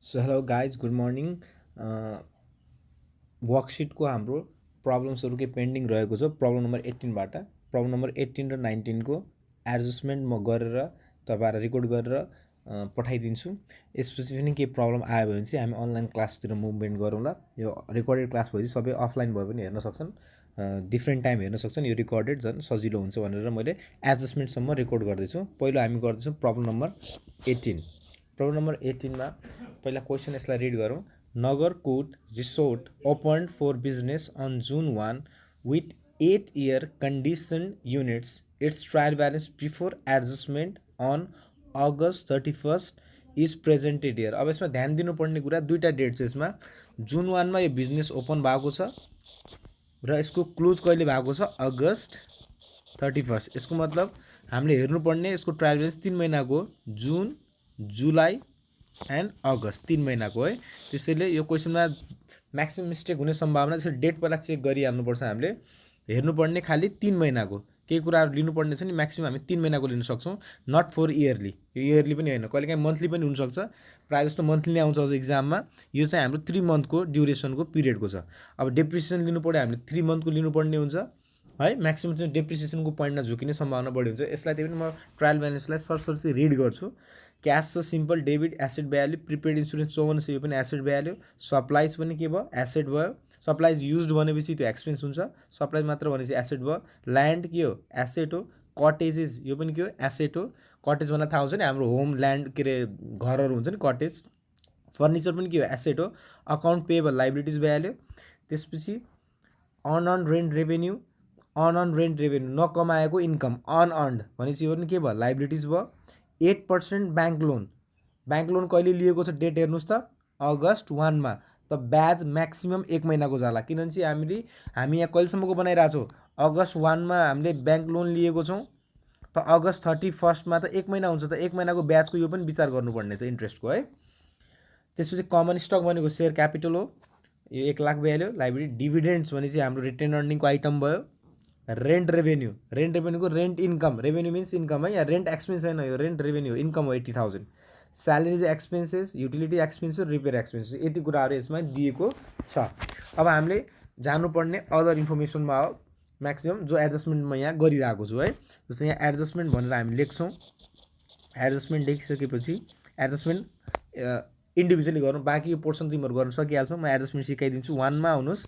So hello guys good morning वर्कसिटको हाम्रो प्रब्लम्सहरू के पेन्डिङ रहेको छ प्रब्लम नम्बर 18बाट प्रब्लम नम्बर 18 र 19को एडजस्टमेन्ट म गरेर तपाईँहरूलाई रेकर्ड गरेर पठाइदिन्छु। यसपछि पनि केही प्रब्लम आयो भने चाहिँ हामी अनलाइन क्लासतिर मुभमेन्ट गरौँला। यो रेकर्डेड क्लास भएपछि सबै अफलाइन भए पनि हेर्न सक्छन्, डिफ्रेन्ट टाइम हेर्न सक्छन्। यो रेकर्डेड झन् सजिलो हुन्छ भनेर मैले एडजस्टमेन्टसम्म रेकर्ड गर्दैछु। पहिलो हामी गर्दैछौँ प्रब्लम नम्बर 18। प्रब्लम नम्बर 18मा पहिला क्वेसन यसलाई रिड गरौँ। Nagarkot Resort opened for business on June 1 with 8-year conditioned units. Its trial balance before adjustment on August 31st is presented here. अब यसमा ध्यान दिनुपर्ने कुरा दुईवटा डेट छ। यसमा जुन 1मा यो बिजनेस ओपन भएको छ र यसको क्लोज कहिले भएको छ, अगस्त 31st। यसको मतलब हामीले हेर्नुपर्ने यसको ट्रायल बेलेन्स 3 महिनाको, जुन, जुलाई एन्ड अगस्त 3 महिनाको है। त्यसैले यो क्वेसनमा म्याक्सिमम मिस्टेक हुने सम्भावना, त्यसैले डेट पहिला चेक गरिहाल्नुपर्छ। हामीले हेर्नुपर्ने खालि 3 महिनाको, केही कुराहरू लिनुपर्ने छ नि म्याक्सिमम हामी 3 महिनाको लिन सक्छौँ, नट फर इयरली। यो इयरली पनि होइन, कहिलेकाहीँ मन्थली पनि हुनसक्छ। प्रायः जस्तो मन्थली नै आउँछ अझ इक्जाममा। यो चाहिँ हाम्रो 3 मन्थको ड्युरेसनको पिरियडको छ। अब डेप्रिसिएसन लिनु पऱ्यो हामीले 3 मन्थको लिनुपर्ने हुन्छ है। म्याक्सिमम चाहिँ डेप्रिसिएसनको पोइन्टमा झुकिने सम्भावना बढी हुन्छ। यसलाई त्यही पनि म ट्रायल ब्यालेन्सलाई सरसर्ती रिड गर्छु। क्यास छ simple debit asset value, prepaid insurance 54 छ, यो पनि एसेट भ्याल्यु। सप्लाइज पनि के भयो, एसेट भयो। सप्लाइज युज्ड भनेपछि त्यो एक्सपेन्स हुन्छ, सप्लाइज मात्र भनेपछि एसेट भयो। ल्यान्ड के हो, एसेट हो। कटेजेस यो पनि के हो, एसेट हो। कटेज भन्दा थाहा हुन्छ नि, हाम्रो होम ल्यान्ड के अरे घरहरू हुन्छ नि, कटेज। फर्निचर पनि के हो, एसेट हो। Account payable liabilities value. त्यसपछि on rent revenue, on rent revenue नकमाएको इन्कम, अनअर्न्ड भनेपछि यो पनि के भयो, लाइबिलिटिज भयो। 8% ब्याङ्क लोन, ब्याङ्क लोन कहिले लिएको छ डेट हेर्नुहोस् त, अगस्त 1मा। त ब्याज म्याक्सिमम् 1 महिनाको जाला, किनभने चाहिँ हामी यहाँ कहिलेसम्मको बनाइरहेको छौँ, अगस्त 1मा हामीले ब्याङ्क लोन लिएको छौँ। त अगस्त 31मा त 1 महिना हुन्छ, त 1 महिनाको ब्याजको यो पनि विचार गर्नुपर्ने छ इन्ट्रेस्टको है। त्यसपछि कमन स्टक भनेको सेयर क्यापिटल हो, यो 1 लाख भ्याल्यु। लाइबिलिटी डिभिडेन्ड्स भनेपछि हाम्रो रिटेन अर्निङको आइटम भयो। रेन्ट रेभेन्यू, रेन्ट रेभेन्यूको rent income, revenue means income है, यहाँ रेन्ट एक्सपेन्स छैन, यो रेन्ट रेभेन्यू इन्कम हो 80,000। Salaries expenses, utility expenses, repair expenses, यति कुराहरू यसमा दिएको छ। अब हामीले जानुपर्ने अदर इन्फर्मेसनमा हो म्याक्सिमम्, जो एडजस्टमेन्ट म यहाँ गरिरहेको छु है। जस्तै यहाँ एडजस्टमेन्ट भनेर हामी लेख्छौँ। एडजस्टमेन्ट लेखिसकेपछि एडजस्टमेन्ट इन्डिभिजुअली गरौँ, बाँकी यो पोर्सन तिमीहरू गर्न सकिहाल्छौँ। म एडजस्टमेन्ट सिकाइदिन्छु। 1मा आउनुहोस्,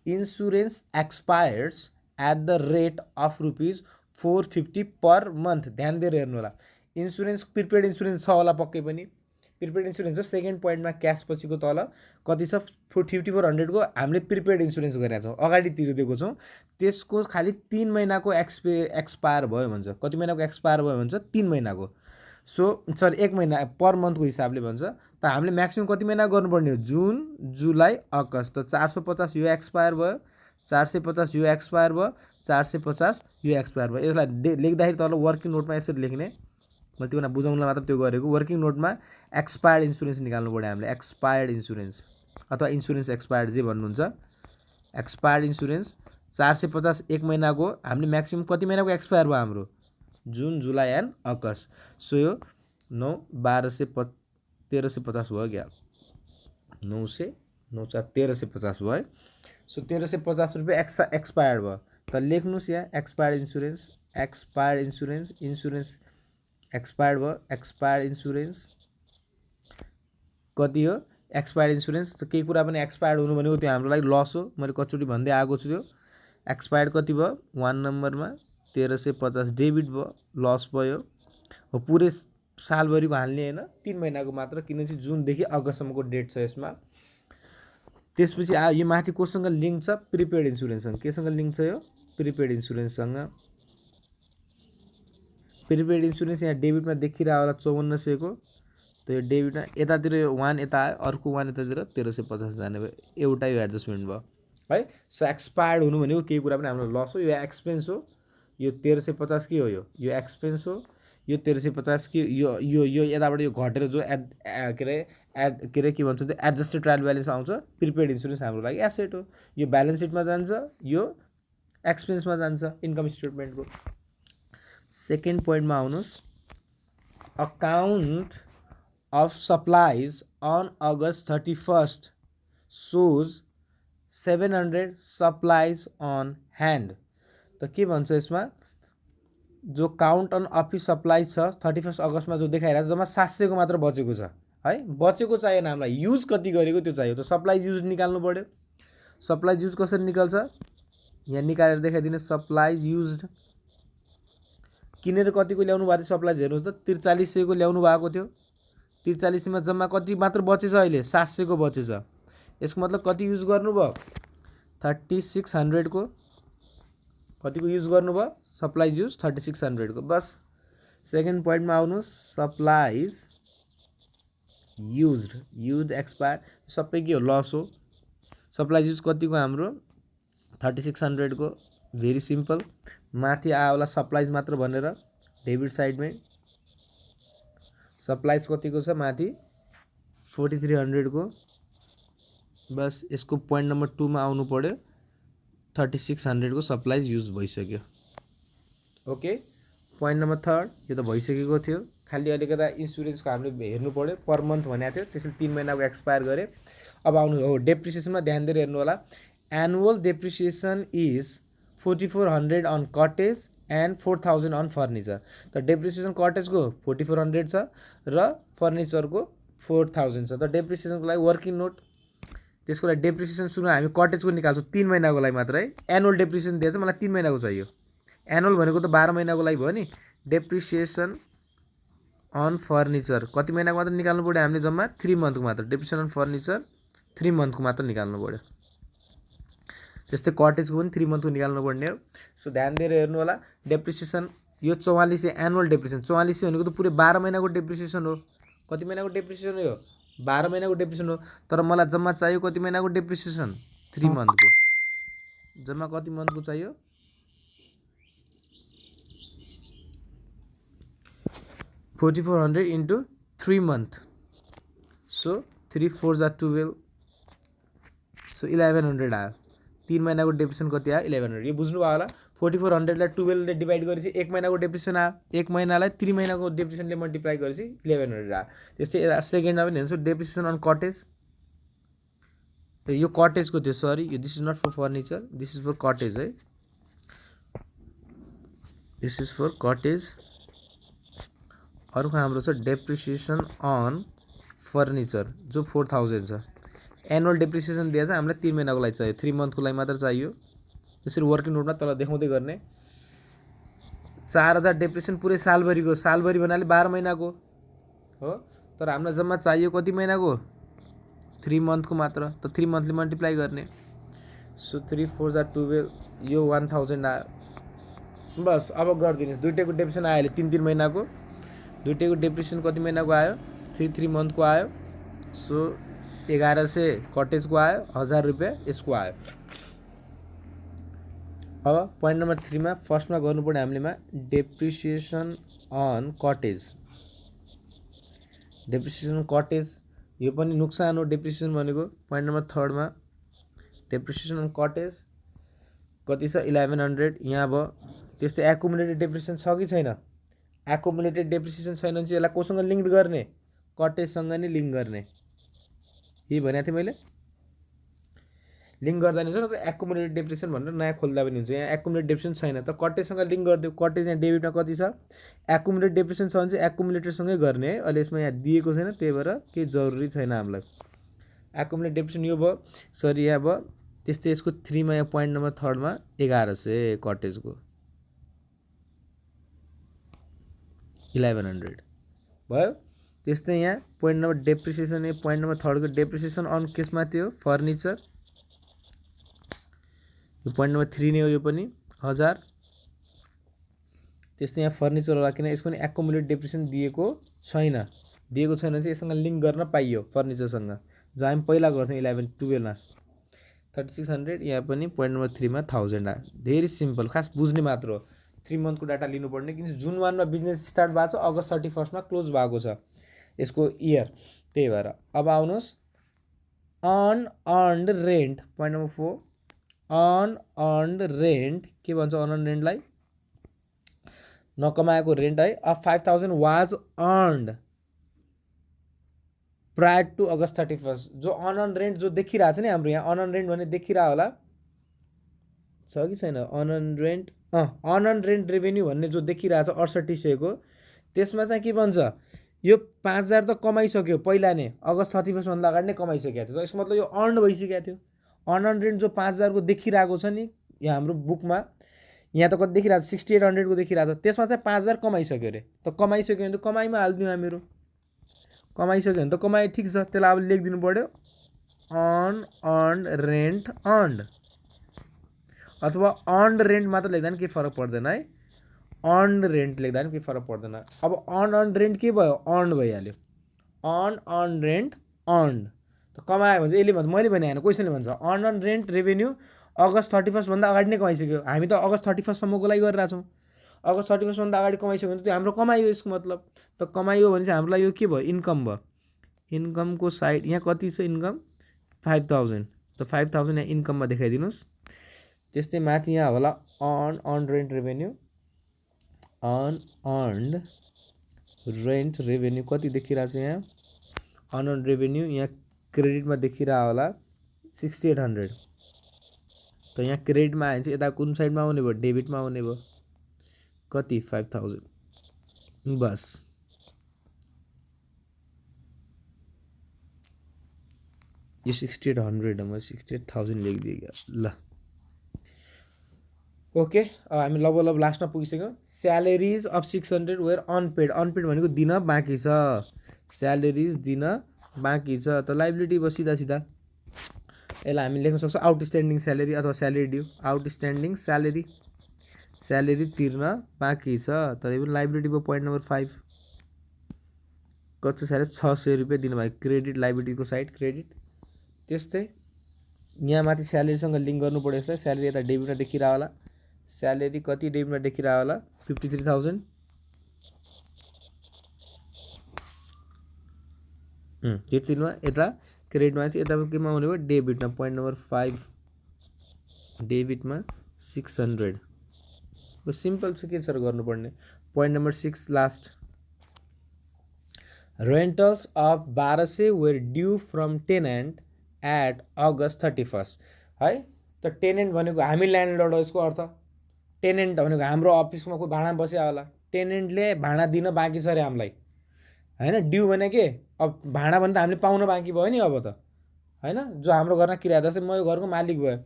insurance expires at the rate of ₹450 per month. ध्यान दिएर हेर्नु होला, इन्सुरेन्स प्रिपेड इन्सुरेन्स छ होला पक्कै पनि। प्रिपेड इन्सुरेन्स छ, सेकेन्ड पोइन्टमा क्यास पछिको तल कति छ, 5400 हामीले प्रिपेड इन्सुरेन्स गरेका छौँ, अगाडि तिरिदिएको छौँ। त्यसको खालि 3 महिनाको एक्सपायर भयो भन्छ। कति महिनाको एक्सपायर भयो भन्छ, 3 महिनाको। सो सरी 1 महिना पर मन्थको हिसाबले भन्छ। त हामीले म्याक्सिमम् कति महिना गर्नुपर्ने हो, जुन, जुलाई, अगस्त। त 450 यो एक्सपायर भयो, 450 यो एक्सपायर भयो, 450 यो एक्सपायर भयो। यसलाई लेख्दाखेरि तल वर्किङ नोटमा यसरी लेख्ने, मैले त्यो बुझाउनलाई मात्र त्यो गरेको। वर्किङ नोटमा एक्सपायर्ड इन्सुरेन्स निकाल्नु पऱ्यो हामीले, एक्सपायर्ड इन्सुरेन्स अथवा इन्सुरेन्स एक्सपायर्ड जे भन्नुहुन्छ। एक्सपायर्ड इन्सुरेन्स 450 1 महिनाको, हामीले म्याक्सिमम् कति महिनाको एक्सपायर भयो हाम्रो, जुन, जुलाई एन्ड अगस्त। सो यो 9, 1200, 1350 भयो क्या, 900, 9 4 1350 भयो है। सो 1350 रुपियाँ एक्सपायर्ड भयो। त लेख्नुहोस् यहाँ expired insurance, expired insurance, insurance expired भयो, एक्सपायर्ड इन्सुरेन्स कति हो, एक्सपायर्ड इन्सुरेन्स। त केही कुरा पनि एक्सपायर्ड हुनु भनेको त्यो हाम्रो लागि लस हो, मैले कतिचोटि भन्दै आएको छु। त्यो एक्सपायर्ड कति भयो, 1 नम्बरमा 1350 डेबिट भयो, लस भयो हो। पुरै सालभरिको हाल्ने होइन, 3 महिनाको मात्र, किनकि जुनदेखि अगस्तसम्मको डेट छ यसमा। त्यसपछि यो माथि कोसँग लिङ्क छ, प्रिपेड इन्सुरेन्ससँग। केसँग लिङ्क छ यो, प्रिपेड इन्सुरेन्ससँग। प्रिपेड इन्सुरेन्स यहाँ डेबिटमा देखिरहेको होला 5400 को। त यो डेबिटमा यतातिर यो 1 यता आयो, अर्को 1 यतातिर 1350 जाने भयो, एउटा यो एडजस्टमेन्ट भयो है। सो एक्सपायर्ड हुनु भनेको केही कुरा पनि हाम्रो लस हो, यो एक्सपेन्स हो। यो 1350 के हो, यो एक्सपेन्स हो। यो 1350 के यो यो यो यताबाट यो घटेर जो के भन्छ त्यो एडजस्टेड ट्रायल ब्यालेन्स आउँछ। प्रिपेड इन्सुरेन्स हाम्रो लागि एसेट हो, यो ब्यालेन्स सिटमा जान्छ, यो एक्सपेन्समा जान्छ इन्कम स्टेटमेन्टको। सेकेन्ड पोइन्टमा आउनुहोस्, account of supplies on August 31st shows 700 supplies on hand. त के भन्छ यसमा जो काउन्ट अन अफिस सप्लाई छ 31 अगस्तमा जो देखाइरहेको छ जम्मा 700 को मात्र बचेको छ है। बचेको चाहिएन हामीलाई, युज कति गरेको त्यो चाहियो। त सप्लाई युज निकाल्नु पर्यो। सप्लाई युज कसरी निकाल्छ यहाँ निकालेर देखाइदिने। सप्लाइज युज्ड किनेर कतिको ल्याउनु भएको थियो सप्लाइज हेर्नुहोस् त 4300 को ल्याउनु भएको थियो। 4300 मा जम्मा कति मात्र बचेछ अहिले 700 को बचेछ। यसको मतलब कति युज गर्नुभयो 3600 को कतिको युज गर्नुभयो सप्लाइज युज 3600 को। बस सेकेन्ड पोइन्टमा आउनुहोस् सप्लाइज युज्ड एक्सपायर सबै के हो लस हो। सप्लाइज युज कतिको हाम्रो 3600 को। Very simple. माथि आयो होला सप्लाइज मात्र भनेर डेबिट साइडमै सप्लाइज कतिको छ माथि 4300 को। बस यसको पोइन्ट नम्बर 2 मा आउनु पर्यो 3600 को सप्लाइज युज भइसक्यो। ओके पोइन्ट नम्बर 3 यो त भइसकेको थियो। खाली अलिकता इन्सुरेन्सको हामीले हेर्नु पर्यो पर मन्थ भनेको थियो त्यसले 3 महिनाको एक्सपायर गरे। अब आउनु हो डेप्रिसिएसनमा ध्यान दिएर हेर्नु होला। Annual depreciation is 4400 on cottage and 4000 on furniture. त डेप्रिसिएसन कटेजको 4400 छ र फर्निचरको 4000 छ। त डेप्रिसिएसनको लागि वर्किङ नोट त्यसको लागि डेप्रिसिएसन सुरु हामी कटेजको निकाल्छौँ 3 महिनाको लागि मात्र है। एनुअल डेप्रिसिएसन दिएछ मलाई 3 महिनाको चाहियो। एनुअल भनेको त 12 महिनाको लागि भयो नि। डेप्रिसिएसन अन फर्निचर कति महिनाको मात्र निकाल्नु पर्यो हामीले जम्मा 3 मन्थको मात्र। डेप्रिसिएसन अन फर्निचर 3 मन्थको मात्र निकाल्नु पर्यो। त्यस्तै कटेजको पनि 3 मन्थको निकाल्नु पर्ने हो। सो ध्यान दिएर हेर्नु होला। डेप्रिसिएसन यो 4400 एनुअल डेप्रिसिएसन 4400 भनेको त पुरै 12 महिनाको डेप्रिसिएसन हो। कति महिनाको डेप्रिसिएसन हो 12 महिनाको डेप्रिसिएसन हो। तर मलाई जम्मा चाहियो कति महिनाको डेप्रिसिएसन 3 मन्थको। जम्मा कति मन्थको चाहियो 4400 into 3 month। सो 3 4 जा 12 सो 1100 आयो। 3 महिनाको डेप्रिसिएसन कति आयो 1100। यो बुझ्नु भयो होला। 4400 लाई 12 ले डिभाइड गरेपछि 1 महिनाको डेप्रिसिएसन आयो। 1 महिनालाई 3 महिनाको डेप्रिसिएसनले मल्टिप्लाई गरेपछि 1100 आयो। त्यस्तै सेकेन्डमा पनि हेर्नुहोस् डेप्रिसिएसन अन कटेज यो कटेजको थियो सरी यो this is not for furniture this is for cottage है। This is for cottage. अर्को हाम्रो छ डेप्रिसिएसन अन फर्निचर जो 4000 छ। एनुअल डेप्रिसिएसन दिएछ हामीलाई 3 महिनाको लागि चाहियो 3 मन्थको लागि मात्र चाहियो। त्यसरी वर्किङ नोटमा तल देखाउँदै गर्ने। 4000 डेप्रिसिएसन पुरै सालभरिको। सालभरि भन्नाले 12 महिनाको हो। तर हामीलाई जम्मा चाहियो कति महिनाको 3 मन्थको मात्र। त 3 मन्थले मल्टिप्लाई गर्ने। सो 3 4 जा 12 यो 1000 आयो। बस अब गरिदिनुहोस्। दुईटैको डेप्रिसिएसन आयो अहिले 3 महिनाको। दुईटैको डेप्रिसिएसन कति महिनाको आयो 3 मन्थको आयो। सो 1100 कटेजको आयो 1000 रुपियाँ यसको आयो। अब पोइन्ट नम्बर 3 मा फर्स्टमा गर्नुपर्ने हामीलेमा depreciation on cottage. Depreciation cottage यो पनि नुक्सान हो डेप्रिसिएसन भनेको। पोइन्ट नम्बर 3 मा डेप्रिसिएसन अन कटेज कति छ 1100 यहाँ भयो। त्यस्तै एकुमुलेटेड डेप्रिसिएसन छ कि छैन। एकुमुलेटेड डेप्रिसिएसन छैन भने चाहिँ यसलाई कोसँग लिङ्क गर्ने कटेजसँग नै लिङ्क गर्ने। यही भनेको थिएँ मैले लिङ्क गर्दा नि हुन्छ न त एकुमुलेटेड डेप्रिसिएसन भनेर नयाँ खोल्दा पनि हुन्छ। यहाँ एकुमुलेटेड डेप्रिसिएसन छैन त कटेजसँग लिङ्क गरिदियो। कटेज यहाँ डेबिटमा कति छ एकुमुलेटेड डेप्रिसिएसन छ भने चाहिँ एकुमुलेटेडसँगै गर्ने है। अहिले यसमा यहाँ दिएको छैन त्यही भएर केही जरुरी छैन हामीलाई। एकुमुलेटेड डेप्रिसिएसन यो भयो सरी यहाँ भयो। त्यस्तै यसको 3 मा यहाँ पोइन्ट नम्बर 3 मा 1100 कटेजको 1100 भयो। त्यस्तै यहाँ point number depreciation point number 3 को डेप्रिसिएसन अन केसमा थियो फर्निचर यो पोइन्ट नम्बर 3 नै हो यो पनि 1000। त्यस्तै यहाँ फर्निचर होला किन यसको पनि एकुमुलेटेड डेप्रिसिएसन दिएको छैन। दिएको छैन चाहिँ यससँग लिङ्क गर्न पाइयो फर्निचरसँग जो हामी पहिला गर्थ्यौँ 11 12 मा 3600। यहाँ पनि पोइन्ट नम्बर 3 मा 1000 आयो। भेरी सिम्पल खास बुझ्ने मात्र हो। 3 मन्थको डाटा लिनुपर्ने किन जुन 1 मा बिजनेस स्टार्ट भएको छ अगस्त 31 मा क्लोज भएको छ यसको इयर त्यही भएर। अब आउनुहोस् unearned rent point number 4 unearned rent के भन्छ अनअर्न्ड रेन्टलाई नकमाएको रेन्ट है। अब 5000 वाज अर्न्ड प्रायर टु अगस्त 31 जो अन रेन्ट जो देखिरहेको छ नि हाम्रो यहाँ अन रेन्ट भन्ने देखिरह होला छ कि छैन अन रेन्ट रेभेन्यू भन्ने जो देखिरहेको छ 6800 को त्यसमा चाहिँ के भन्छ यो 5000 त कमाइसक्यो पहिला नै अगस्त 31 भन्दा अगाडि नै कमाइसकेको थियो यसको मतलब यो अर्न भइसकेको थियो अन रेन्ट जो 5000 को देखिरहेको छ नि यहाँ हाम्रो बुकमा यहाँ त कति देखिरहेको छ 6800 को देखिरहेको छ त्यसमा चाहिँ 5000 कमाइसक्यो अरे त कमाइसक्यो भने त कमाइमा हालिदिउँ हामीहरू कमाइसक्यो भने त कमाइ ठिक छ त्यसलाई अब लेखिदिनु पर्यो अन अर्न रेन्ट अर्न्ड अथवा अर्न्ड रेन्ट मात्र लेख्दा पनि केही फरक पर्दैन है अर्न्ड रेन्ट लेख्दा पनि केही फरक पर्दैन अब अर्न्ड रेन्ट के भयो अर्न्ड भइहाल्यो अर्न रेन्ट अर्न्ड त कमायो भने चाहिँ यसले भन्छ मैले भने होइन क्वेसनले भन्छ अर्न रेन्ट रेभेन्यू अगस्त 31 भन्दा अगाडि नै कमाइसक्यो हामी त अगस्त 31 सम्मको लागि गरिरहेको छौँ अगस्त 31 भन्दा अगाडि कमाइसक्यो भने त्यो हाम्रो कमाइयो यसको मतलब त कमाइयो भने चाहिँ हामीलाई यो के भयो इन्कम भयो इन्कमको साइड यहाँ कति छ इन्कम 5000 त 5000 यहाँ इन्कममा देखाइदिनुहोस् त्यस्तै माथि यहाँ होला earn rent revenue unearned rent revenue कति देखिरहेको छ यहाँ अनअर्न्ड रेभेन्यू यहाँ क्रेडिटमा देखिरहेको होला 6800 त यहाँ क्रेडिटमा आयो भने चाहिँ यता कुन साइडमा आउने भयो डेबिटमा आउने भयो कति 5000 बस यो 6800 म 68000 लेखिदिएँ ल ओके अब हामी लगभग लास्टमा पुगिसक्यौँ salaries of 600 where unpaid unpaid भनेको दिन बाँकी छ स्यालेरिज दिन बाँकी छ त लाइबिलिटी भयो सिधा सिधा यसलाई हामी लेख्न सक्छौँ आउटस्ट्यान्डिङ स्यालेरी अथवा स्यालेरी ड्यू आउटस्ट्यान्डिङ स्यालेरी तिर्न बाँकी छ तर पनि लाइबिलिटी भयो पोइन्ट नम्बर 5 कति स्यालेरी 600 रुपियाँ दिनुभयो क्रेडिट लाइबिलिटीको साइड क्रेडिट त्यस्तै यहाँ माथि स्यालेरीसँग लिङ्क गर्नु पर्यो यसलाई स्यालेरी यता डेबिटमा देखिरह होला स्यालेरी कति डेबिटमा देखिरह होला 53000 त्यतिमा यता क्रेडिटमा चाहिँ यता केमा आउने भयो डेबिटमा पोइन्ट नम्बर 5 डेबिटमा 600 बस सिम्पल छ के छ गर्नुपर्ने point number 6 last rentals of 1200 were due from tenant at August 31 है त टेनेन्ट भनेको हामी ल्यान्डलर्ड हो यसको अर्थ टेनेन्ट भनेको हाम्रो अफिसमा कोही भाडा बस्या होला टेनेन्टले भाडा दिन बाँकी छ अरे हामीलाई हैन ड्यू भने के अब भाडा भने त हामीले पाउन बाँकी भयो नि अब त हैन जो हाम्रो घरमा किराया जस्तै म यो घरको मालिक भयो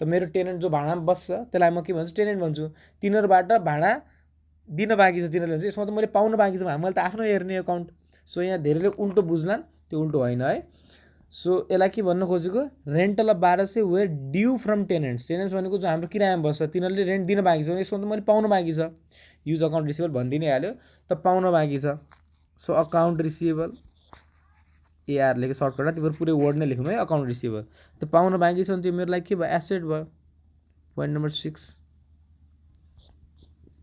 त मेरो टेनेन्ट जो भाडामा बस्छ त्यसलाई म के भन्छु टेनेन्ट भन्छु तिनीहरूबाट भाडा दिन बाँकी छ तिनीहरूले भन्छ यसमा त मैले पाउन बाँकी छ मैले त आफ्नो हेर्ने अकाउन्ट सो यहाँ धेरैले उल्टो बुझ्लान् त्यो उल्टो होइन है सो यसलाई के भन्न खोजेको rental of 1200 were due from tenants भनेको जो हाम्रो किरायामा बस्छ तिनीहरूले रेन्ट दिन बाँकी छ यसमा त मैले पाउन बाँकी छ युज अकाउन्ट रिसिभेबल भनिदिनै हाल्यो त पाउन बाँकी छ सो अकाउन्ट रिसिभेबल एआर लेख्यो सर्टकटमा तिम्रो पुरै वर्ड नै लेख्नु है अकाउन्ट रिसिभेबल त पाउन बाँकी छ भने त्यो मेरो लागि के भयो एसेट भयो पोइन्ट नम्बर 6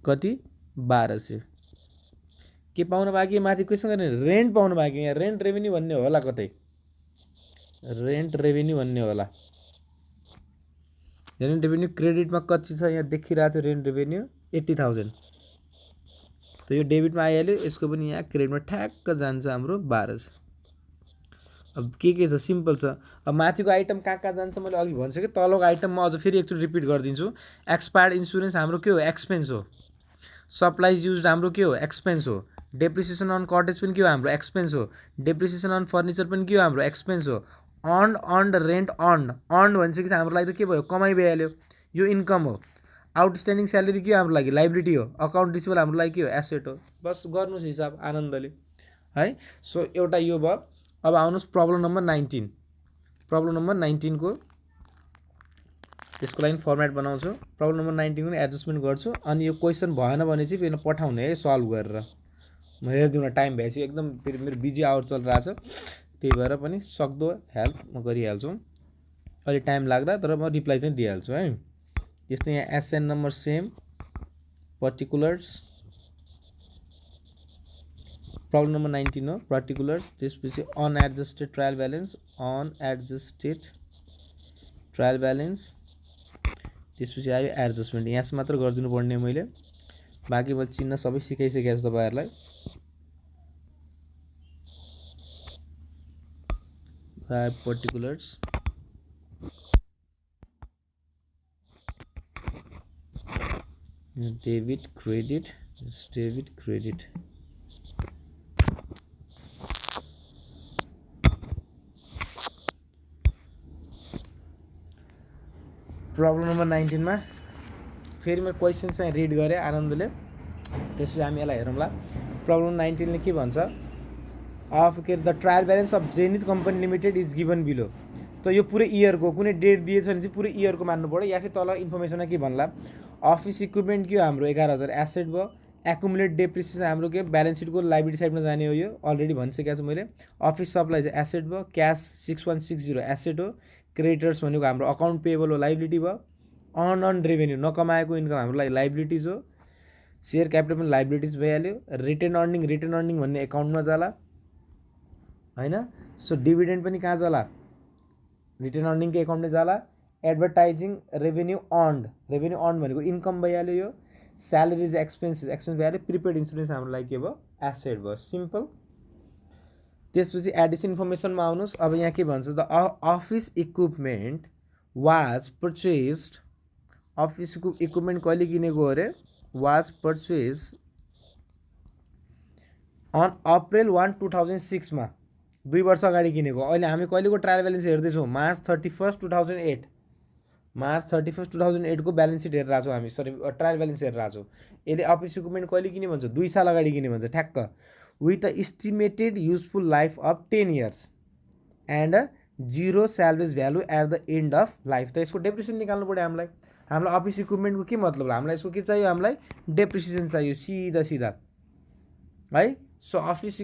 कति 1200 के पाउन बाँकी माथि क्वेसन गर्ने रेन्ट पाउन बाँकी यहाँ रेन्ट रेभेन्यू भन्ने होला कतै रेन्ट रेभेन्यू भन्ने होला रेन्ट रेभेन्यू क्रेडिटमा कति छ यहाँ देखिरहेको थियो रेन्ट रेभेन्यू 80000 त यो डेबिटमा आइहाल्यो यसको पनि यहाँ क्रेडिटमा ठ्याक्क जान्छ हाम्रो 1200 अब के छ सिम्पल छ अब माथिको आइटम कहाँ जान्छ मैले अघि भनिसकेँ तलको आइटममा अझ फेरि एकचोटि रिपिट गरिदिन्छु एक्सपायर्ड इन्सुरेन्स हाम्रो के हो एक्सपेन्स हो सप्लाइज युज्ड हाम्रो के हो एक्सपेन्स हो डेप्रिसिएसन अन कटेज पनि के हो हाम्रो एक्सपेन्स हो डेप्रिसिएसन अन फर्निचर पनि के हो हाम्रो एक्सपेन्स हो अर्न्ड रेन्ट अर्न्ड भनिसकेपछि हाम्रो लागि त के भयो कमाइ भइहाल्यो यो इन्कम हो आउटस्ट्यान्डिङ स्यालेरी के हो हाम्रो लागि लाइबिलिटी हो अकाउन्ट रिसिभेबल हाम्रो लागि के हो एसेट हो बस गर्नुहोस् हिसाब आनन्दले है सो एउटा यो भयो अब आउनुहोस् प्रब्लम नम्बर 19 प्रब्लम नम्बर 19 को त्यसको लागि फर्मेट बनाउँछु प्रब्लम नम्बर 19 को एडजस्टमेन्ट गर्छु अनि यो क्वेसन भएन भने चाहिँ फेरि पठाउने है सल्भ गरेर म हेर्दिनँ टाइम भएपछि एकदम फेरि मेरो बिजी आवर चलिरहेछ त्यही भएर पनि सक्दो हेल्प म गरिहाल्छु अलि टाइम लाग्दा तर म रिप्लाई चाहिँ दिइहाल्छु है त्यस्तै यहाँ SN number same particulars problem number 19 हो पर्टिकुलर्स त्यसपछि unadjusted trial balance unadjusted trial balance त्यसपछि आयो एडजस्टमेन्ट यहाँसम्म मात्र गरिदिनु पर्ने मैले बाँकी मैले चिन्ह सबै सिकाइसकेको छु तपाईँहरूलाई write particulars debit credit, it's debit credit. Problem number 19 मा फेरि म क्वेसन चाहिँ रिड गरेँ आनन्दले, त्यसपछि हामी यसलाई हेरौँला। प्रब्लम 19 ले के भन्छ, अफ के the trial balance of zenith company limited is given below. त यो पुरै इयरको कुनै डेट दिएछ भने चाहिँ पुरै इयरको मान्नु पऱ्यो, या फिर तल इन्फर्मेसनमा के भन्ला, अफिस इक्विपमेन्ट के हो हाम्रो 11,000 एसेट भयो, एकुमुलेट डेप्रिसिएसन हाम्रो के ब्यालेन्स सिटको लाइबिलिटी साइडमा जाने हो, यो अलरेडी भनिसकेको छु मैले। अफिस सप्लाई चाहिँ एसेट भयो, क्यास 6160 एसेट हो, क्रेडिटर्स भनेको हाम्रो अकाउन्ट पेएबल हो लाइबिलिटी भयो, अन रेभेन्यू नकमाएको इन्कम हाम्रो लागि लाइबिलिटिज हो, सेयर क्यापिटल पनि लाइबिलिटिज भइहाल्यो, रिटेन अर्निङ भन्ने एकाउन्टमा जाला हैन। सो डिभिडेन्ड पनि कहाँ जाला, रिटेन अर्निङको एकाउन्टमा जाला। एडभर्टाइजिङ रेभेन्यू अर्न्ड भनेको इन्कम भइहाल्यो, यो स्यालेरिज एक्सपेन्स भइहाल्यो, प्रिपेड इन्सुरेन्स हाम्रो लागि के भयो, एसेट भयो, सिम्पल। त्यसपछि एडिसन इन्फर्मेसनमा आउनुहोस्। अब यहाँ के भन्छ, the office equipment was purchased, office equipment कहिले किनेको अरे, वाज पर्चेज अन अप्रिल 1, 2006 मा, 2 वर्ष अगाडि किनेको। अहिले हामी कहिलेको ट्रायल ब्यालेन्स हेर्दैछौँ, मार्च 31, 2008, मार्च 31, 2008 को ब्यालेन्स सिट हेरिरहेको छौँ हामी, सरी ट्रायल ब्यालेन्स हेरिरहेको छौँ। यसले अफिस इक्विपमेन्ट कहिले किने भन्छ, 2 साल अगाडि किने भन्छ ठ्याक्क, with a estimated useful life of 10 years and 0 salvage value at the end of life. त यसको डेप्रिसिएसन निकाल्नु पऱ्यो हामीलाई। हामीलाई अफिस इक्विपमेन्टको के मतलब, हामीलाई यसको के चाहियो, हामीलाई डेप्रिसिएसन चाहियो सिधा सिधा है। So office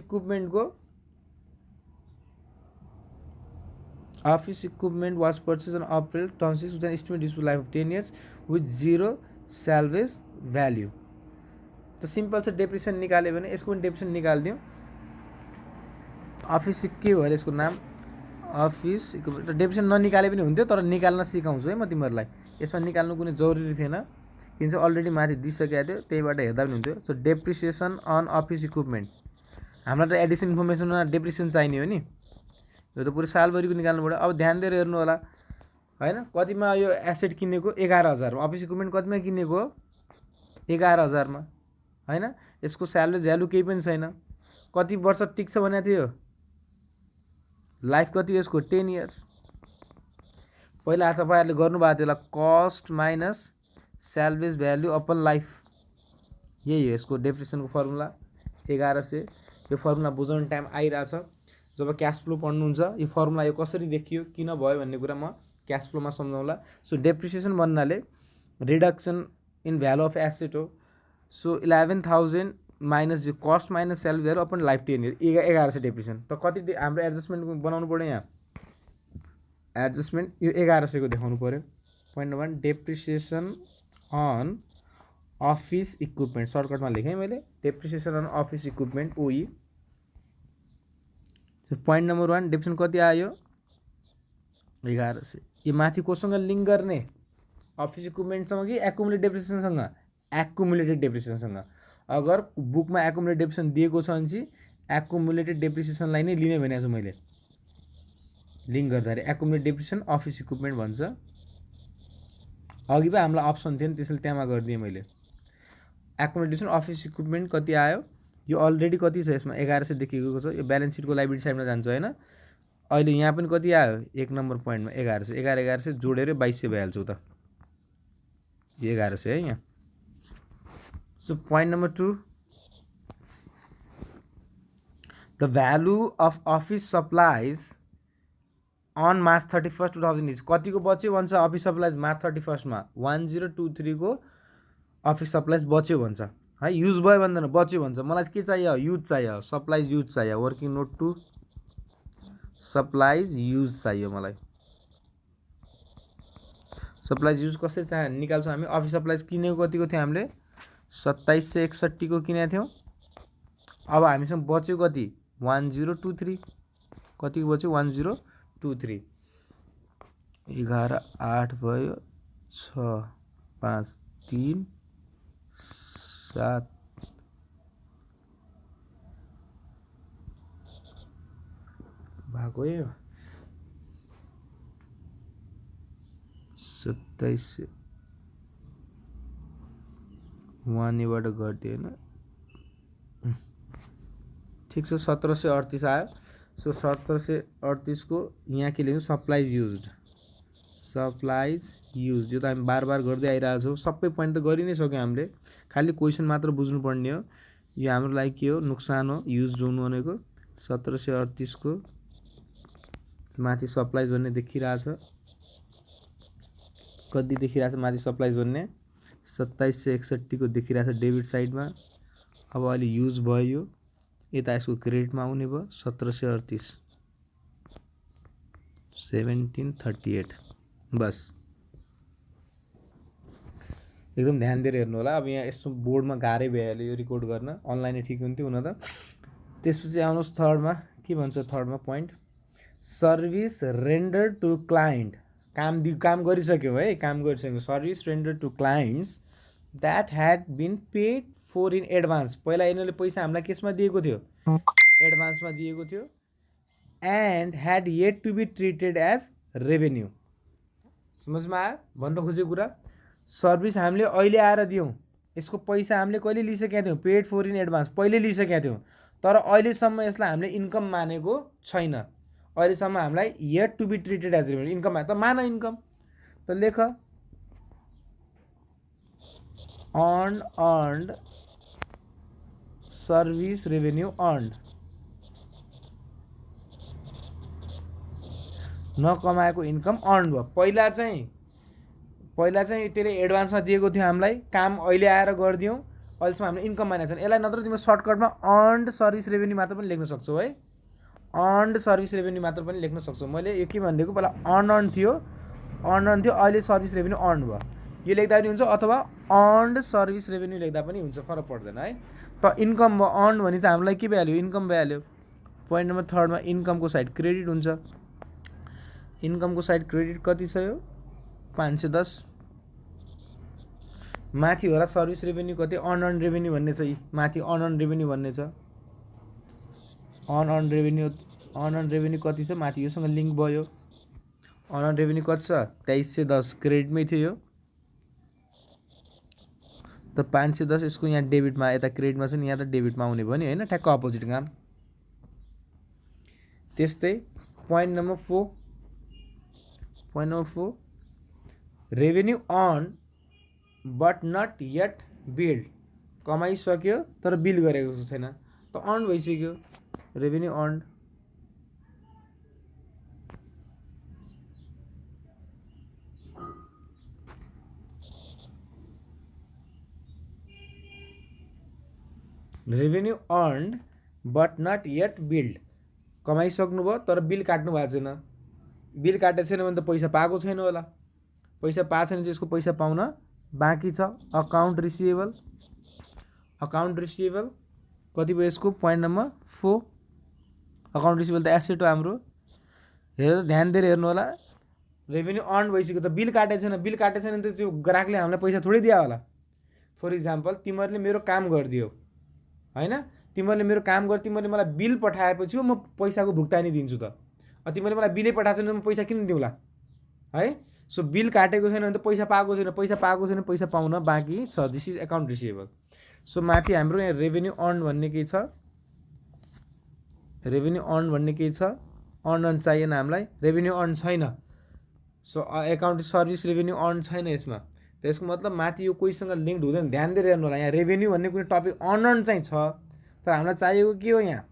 equipment was purchase on April 2006 with an estimated useful life of 10 years with 0 salvage value. त सिम्पल छ, डेप्रिसिएसन निकाल्यो भने यसको पनि डेप्रिसिएसन निकालिदिउँ। अफिस के भयो यसको नाम, अफिस इक्विपमेन्ट। त डेप्रिसिएसन ननिकाले पनि हुन्थ्यो, तर निकाल्न सिकाउँछु है म तिमीहरूलाई, यसमा निकाल्नु कुनै जरुरी थिएन, किन चाहिँ अलरेडी माथि दिइसकेको थियो, त्यहीबाट हेर्दा पनि हुन्थ्यो। So depreciation on office equipment, हामीलाई त एडिसन इन्फर्मेसनमा डेप्रिसिएसन चाहिने हो नि, यो त पुरै सालभरिको निकाल्नु पऱ्यो। अब ध्यान दिएर हेर्नु होला हैन, कतिमा यो एसेट किनेको, 11,000 मा, अफिस इक्विपमेन्ट कतिमा किनेको, 11,000 मा हैन। यसको स्यालेरी भ्यालु केही पनि छैन, कति वर्ष टिक्छ भनेको थियो, लाइफ कति यसको, 10 इयर्स। पहिला तपाईँहरूले गर्नुभएको थियो, cost minus salvage value upon life, यही हो यसको डेप्रिसिएसनको फर्मुला 1100। यो फर्मुला बुझाउने टाइम आइरहेछ, जब क्यास फ्लो पढ्नुहुन्छ यो फर्मुला, यो कसरी देखियो, किन भयो भन्ने कुरा म क्यास फ्लोमा सम्झाउँला। सो डेप्रिसिएसन भन्नाले reduction in value of asset हो। सो 11,000 माइनस जो cost minus salary value upon life 10 year, 1100 depreciation. त कति हाम्रो एडजस्टमेन्ट बनाउनु पऱ्यो, यहाँ एडजस्टमेन्ट यो 1100 को देखाउनु पऱ्यो। Point number 1 depreciation on office equipment, सर्टकटमा लेखेँ मैले, डेप्रिसिएसन अन अफिस इक्विपमेन्ट ओई। पोइन्ट नम्बर 1 डेप्रिसिएसन कति आयो, 1100। यो माथि कोसँग लिङ्क गर्ने, अफिस इक्विपमेन्टसँग कि एकुमुलेटेड डेप्रिसिएसनसँग, एकुमुलेटेड डेप्रिसिएसनसँग। अगर बुकमा एकुमुलेटेड डेप्रिसिएसन दिएको छ भने चाहिँ एकुमुलेटेड डेप्रिसिएसनलाई नै लिने भनेको छु मैले, लिङ्क गर्दाखेरि एकुमुलेटेड डेप्रिसिएसन अफिस इक्विपमेन्ट भन्छ। अघि पो हामीलाई अप्सन थियो नि, त्यसैले त्यहाँमा गरिदिएँ मैले। एकुमुलेटेड डेप्रिसिएसन अफिस इक्विपमेन्ट कति आयो, यो अलरेडी कति छ यसमा, 1100 देखिएको छ, यो ब्यालेन्स सिटको लाइबिलिटी साइडमा जान्छ हैन। अहिले यहाँ पनि कति आयो, 1 नम्बर पोइन्टमा 1100, 1100 जोडेर 2200 भइहाल्छ त, यो 1100 है यहाँ। So point number 2 the value of office supplies on March 31, 2000 कतिको बच्यो भन्छ, अफिस सप्लाइज मार्च 31 मा 1023 को अफिस सप्लाइज बच्यो भन्छ है, युज भयो भन्दैन, बच्यो भन्छ। मलाई के चाहियो, युज चाहियो, सप्लाइज युज चाहियो, working note to supplies use चाहियो मलाई। सप्लाइज युज कसरी चाहियो निकाल्छौँ हामी, अफिस सप्लाइज किनेको कतिको थियो हामीले, 2761 को किनेको थियौँ। अब हामीसँग बच्यो कति, 1023, कतिको बच्यो, 1023, 11 8 भयो, 6 5 3 7 भएको यो 2700 वानीबाट घट्यो होइन ठिक छ 1738 आयो सो 1738 को यहाँ के लेख्नु सप्लाइज युज्ड यो त हामी बार बार गर्दै आइरहेको छौँ सबै पोइन्ट त गरि नै सक्यौँ हामीले खालि क्वेसन मात्र बुझ्नुपर्ने हो यो हाम्रो लागि के हो नुक्सान हो युज्ड हुनु भनेको 1738 को माथि सप्लाइज भन्ने देखिरहेछ कति देखिरहेछ माथि सप्लाइज भन्ने 2761 को देखिरहेछ डेबिट साइडमा अब अहिले युज भयो यता यसको क्रेडिटमा आउने भयो 1738 1738 बस एकदम ध्यान दिएर हेर्नु होला अब यहाँ यस्तो बोर्डमा गाह्रै भइहाल्यो यो रेकर्ड गर्न अनलाइनै ठिक हुन्थ्यो हुन त त्यसपछि आउनुहोस् थर्डमा के भन्छ थर्डमा point service render to client काम गरिसक्यौँ है काम गरिसक्यौँ service render to clients that had been paid for in advance पहिला यिनीहरूले पैसा हामीलाई केसमा दिएको थियो एडभान्समा दिएको थियो and had yet to be treated as revenue समझमा आयो भन्न खोजेको कुरा सर्भिस हामीले अहिले आएर दियौँ यसको पैसा हामीले कहिले लिइसकेका थियौँ पेड फोर इन एडभान्स पहिले लिइसकेका थियौँ तर अहिलेसम्म यसलाई हामीले इन्कम मानेको छैन अहिलेसम्म हामीलाई yet to be treated as revenue income त मान इन्कम त लेख अर्न्ड सर्भिस रेभेन्यू अर्न्ड नकमाएको इन्कम अर्न भयो पहिला चाहिँ त्यसले एडभान्समा दिएको थियो हामीलाई काम अहिले आएर गरिदियौँ अहिलेसम्म हामीले इन्कम मानेको छैन यसलाई नत्र तिम्रो सर्टकटमा अर्न्ड सर्भिस रेभेन्यू मात्र पनि लेख्न सक्छौ है अर्न्ड सर्भिस रेभेन्यू मात्र पनि लेख्न सक्छौ मैले यो के भनिदिएको पहिला अर्न थियो अहिले सर्भिस रेभेन्यू अर्न भयो यो लेख्दा पनि हुन्छ अथवा अर्न्ड सर्भिस रेभेन्यू लेख्दा पनि हुन्छ फरक पर्दैन है त इन्कम भयो अर्न भने त हामीलाई के भइहाल्यो इन्कम भइहाल्यो पोइन्ट नम्बर थर्डमा इन्कमको साइड क्रेडिट हुन्छ इन्कमको साइड क्रेडिट कति छ यो 510 माथि होला सर्भिस रेभेन्यू कति अनअर्न रेभेन्यू भन्ने छ माथि अनअर्न रेभेन्यू भन्ने छ अनअर्न रेभेन्यू कति छ माथि योसँग लिङ्क भयो अनअर्न रेभेन्यू कति छ 2310 क्रेडिटमै थियो यो त 510 यसको यहाँ डेबिटमा यता क्रेडिटमा छ नि यहाँ त डेबिटमा आउने भयो नि हैन ठ्याक्क अपोजिट काम त्यस्तै point number 4 revenue earn but not yet billed कमाइसक्यो तर बिल गरेको छैन त अर्न भइसक्यो revenue earn revenue earn but not yet billed कमाइसक्नु भयो तर बिल काट्नु भएको छैन बिल काटेको छैन भने त पैसा पाएको छैन होला पैसा पाएको छैन चाहिँ यसको पैसा पाउन बाँकी छ अकाउन्ट रिसिभेबल कति भयो यसको पोइन्ट नम्बर 4 अकाउन्ट रिसिभेबल त एसेट हो हाम्रो हेरेर ध्यान दिएर हेर्नु होला रेभेन्यू अर्न भइसक्यो त बिल काटेको छैन भने त त्यो ग्राहकले हामीलाई पैसा थोरै दिया होला फर इक्जाम्पल तिमीहरूले मेरो काम गरिदियो हैन तिमीहरूले मेरो काम गर तिमीहरूले मलाई बिल पठाएपछि म पैसाको भुक्तानी दिन्छु त तिमीहरूले मलाई बिलै पठाएको छैन म पैसा किन दिउँला है सो बिल काटेको छैन भने त पैसा पाएको छैन पैसा पाउन बाँकी छ this is account receivable so माथि हाम्रो यहाँ रेभेन्यू अर्न भन्ने के छ अर्न चाहिएन हामीलाई रेभेन्यू अर्न छैन so account service revenue earn छैन यसमा त यसको मतलब माथि यो कोहीसँग लिङ्क हुँदैन ध्यान दिएर हेर्नु होला यहाँ रेभेन्यू भन्ने कुनै टपिक अर्न चाहिँ छ तर हामीलाई चाहिएको के हो यहाँ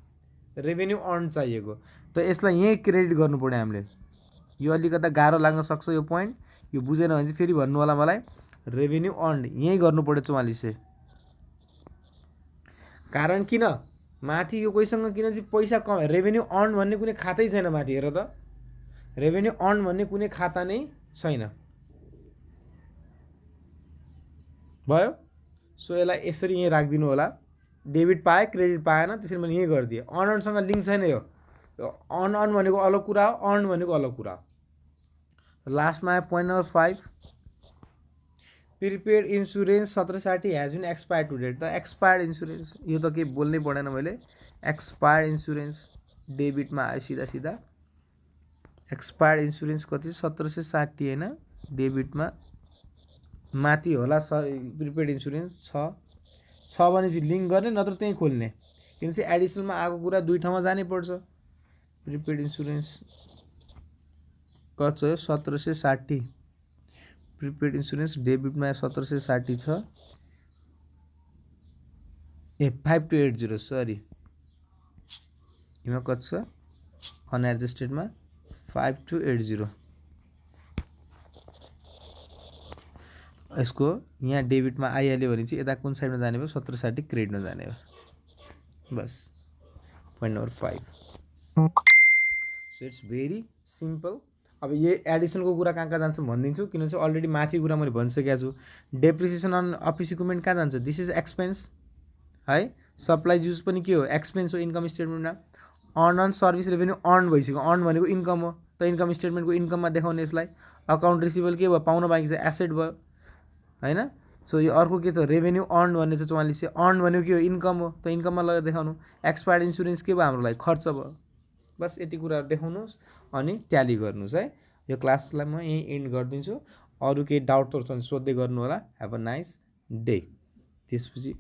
रेभेन्यू अर्न चाहिएको त यसलाई यहीँ क्रेडिट गर्नु पर्यो हामीले यो अलिकता गाह्रो लाग्न सक्छ यो पोइन्ट यो बुझेन भने चाहिँ फेरि भन्नु होला मलाई रेभेन्यू अर्न यहीँ गर्नु पर्यो 44 कारण किन माथि यो कोहीसँग किन चाहिँ पैसा कम रेभेन्यू अर्न भन्ने कुनै खातै छैन माथि हेर त रेभेन्यू अर्न भन्ने कुनै खाता नै छैन भयो सो यसलाई यसरी यहीँ राखिदिनु होला डेबिट पाए क्रेडिट पाएन त्यसरी मैले यहीँ गरिदिएँ अर्नसँग लिङ्क छैन यो अर्न भनेको अलग कुरा हो अर्न भनेको अलग कुरा हो लास्टमा आयो point number 5 prepaid insurance 1760 has been expire to date the expired insurance यो त केही बोल्नै परेन मैले एक्सपायर्ड इन्सुरेन्स डेबिटमा आयो सिधा एक्सपायर्ड इन्सुरेन्स कति 1760 हैन डेबिटमा माथि होला प्रिपेड इन्सुरेन्स छ भने चाहिँ लिङ्क गर्ने, नत्र त्यहीँ खोल्ने। किन चाहिँ एडिसनलमा आएको कुरा दुई ठाउँमा जानै पर्छ। प्रिपेड इन्सुरेन्स कति छ? 1760। प्रिपेड इन्सुरेन्स डेबिटमा 1760 छ। 5280 सरी, यसमा कति छ? अनएडजस्टेडमा 5280। यसको यहाँ डेबिटमा आइहाल्यो भने चाहिँ यता कुन साइडमा जाने भयो? 1760 क्रेडिटमा जाने भयो। बस point number 5। So it's very simple. अब यो एडिसनको कुरा कहाँ जान्छ भनिदिन्छु, किनभने चाहिँ अलरेडी माथि कुरा मैले भनिसकेको छु। डेप्रिसिएसन अन अफिस इक्विपमेन्ट कहाँ जान्छ? दिस इज एक्सपेन्स है। सप्लाई युज पनि के हो? एक्सपेन्स हो इन्कम स्टेटमेन्टमा। Earn on service revenue earn भइसक्यो। अर्न भनेको इन्कम हो, त इन्कम स्टेटमेन्टको इन्कममा देखाउने यसलाई। अकाउन्ट रिसिभेबल के भयो? पाउन बाँकी छ एसेट भयो हैन। सो यो अर्को के छ? रेभेन्यू अर्न भन्ने चाहिँ 4400। अर्न भनेको के हो? इन्कम हो, त इन्कममा लगेर देखाउनु। एक्सपायर्ड इन्सुरेन्स के भयो? हाम्रो लागि खर्च भयो। बस यति कुराहरू देखाउनुहोस् अनि ट्याली गर्नुहोस् है। यो क्लासलाई म यहीँ एन्ड गरिदिन्छु। अरू केही डाउटहरू छ भने सोध्दै गर्नु होला। Have a nice day. त्यसपछि